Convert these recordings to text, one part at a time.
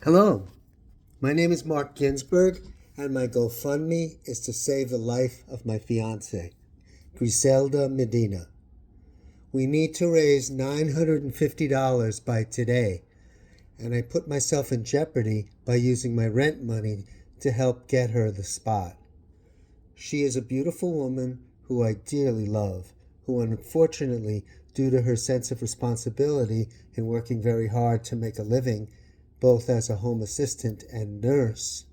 Hello, my name is Mark Ginsberg, and my GoFundMe is to save the life of my fiancée, Griselda Medina. We need to raise $950 by today, and I put myself in jeopardy by using my rent money to help get her the spot. She is a beautiful woman who I dearly love, who unfortunately, due to her sense of responsibility in working very hard to make a living, both as a home assistant nurse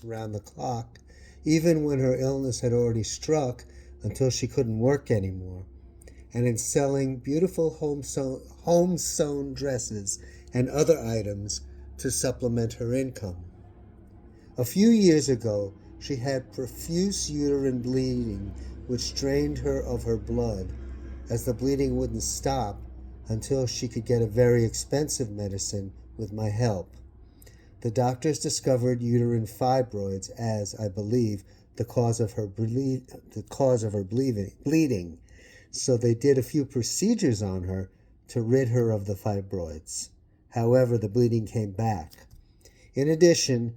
round the clock, even when her illness had already struck until she couldn't work anymore, and in selling beautiful home sewn dresses and other items to supplement her income. A few years ago, she had profuse uterine bleeding, which drained her of her blood, as the bleeding wouldn't stop until she could get a very expensive medicine with my help. The doctors discovered uterine fibroids as, I believe, the cause of her bleeding. So they did a few procedures on her to rid her of the fibroids. However, the bleeding came back. In addition,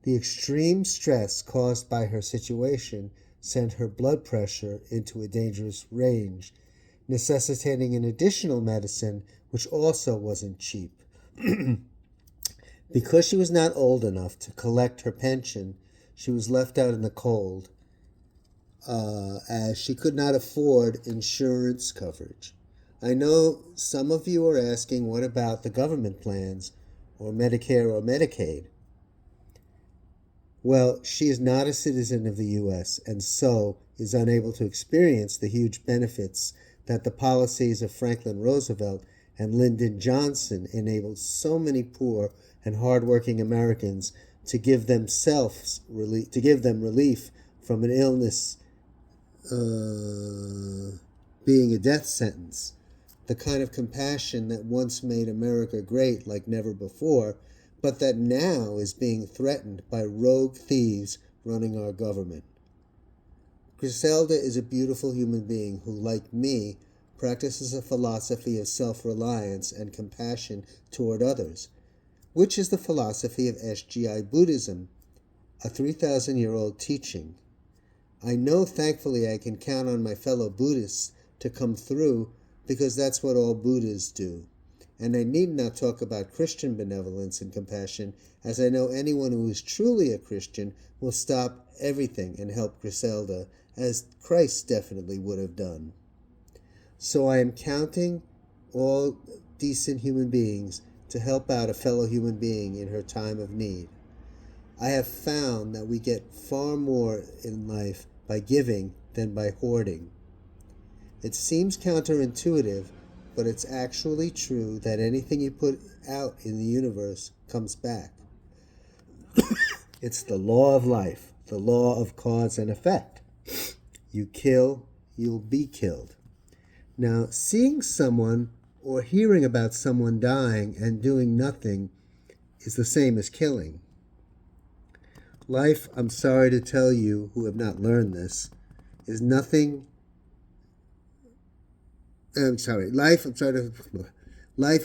the extreme stress caused by her situation sent her blood pressure into a dangerous range, necessitating an additional medicine which also wasn't cheap. Because she was not old enough to collect her pension, she was left out in the cold, as she could not afford insurance coverage. I know some of you are asking, what about the government plans, or Medicare or Medicaid? Well, she is not a citizen of the U.S. and so is unable to experience the huge benefits that the policies of Franklin Roosevelt and Lyndon Johnson enabled so many poor and hardworking Americans to give them relief from an illness being a death sentence. The kind of compassion that once made America great like never before, but that now is being threatened by rogue thieves running our government. Griselda is a beautiful human being who, like me, practices a philosophy of self-reliance and compassion toward others, which is the philosophy of SGI Buddhism, a 3,000-year-old teaching. I know, thankfully, I can count on my fellow Buddhists to come through because that's what all Buddhas do. And I need not talk about Christian benevolence and compassion, as I know anyone who is truly a Christian will stop everything and help Griselda, as Christ definitely would have done. So I am counting all decent human beings to help out a fellow human being in her time of need. I have found that we get far more in life by giving than by hoarding. It seems counterintuitive, but it's actually true that anything you put out in the universe comes back. It's the law of life, the law of cause and effect. You kill, you'll be killed. Now, seeing someone or hearing about someone dying and doing nothing is the same as killing. Life, I'm sorry to tell you who have not learned this, is nothing. Life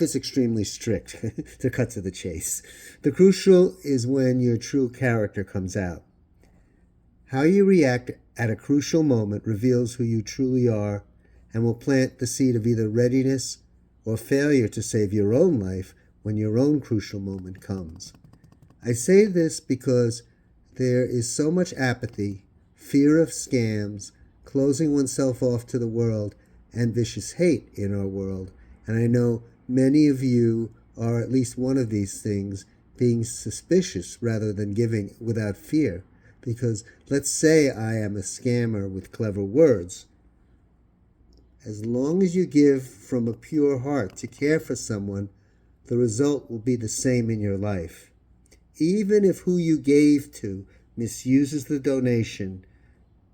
is extremely strict, to cut to the chase. The crucial is when your true character comes out. How you react at a crucial moment reveals who you truly are and will plant the seed of either readiness or failure to save your own life when your own crucial moment comes. I say this because there is so much apathy, fear of scams, closing oneself off to the world, and vicious hate in our world. And I know many of you are at least one of these things, being suspicious rather than giving without fear. Because let's say I am a scammer with clever words. As long as you give from a pure heart to care for someone, the result will be the same in your life. Even if who you gave to misuses the donation,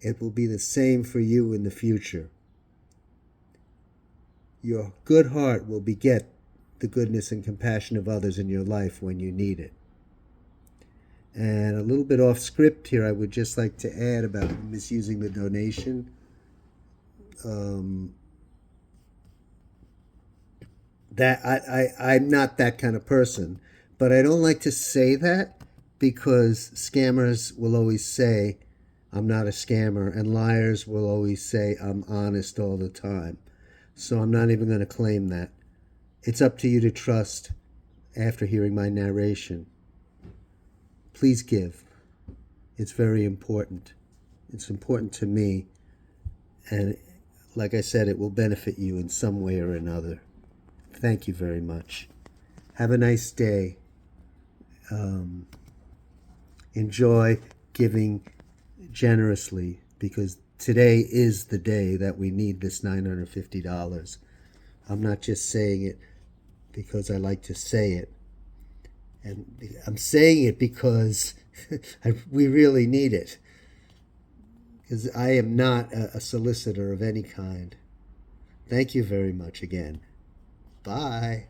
it will be the same for you in the future. Your good heart will beget the goodness and compassion of others in your life when you need it. And a little bit off script here, I would just like to add about misusing the donation. That I'm not that kind of person, But I don't like to say that because scammers will always say, I'm not a scammer, and liars will always say, I'm honest all the time. So I'm not even going to claim that. It's up to you to trust after hearing my narration. Please give. It's very important. It's important to me. And like I said, it will benefit you in some way or another. Thank you very much. Have a nice day. Enjoy giving generously because today is the day that we need this $950. I'm not just saying it because I like to say it. And I'm saying it because we really need it. Because I am not a solicitor of any kind. Thank you very much again. Bye.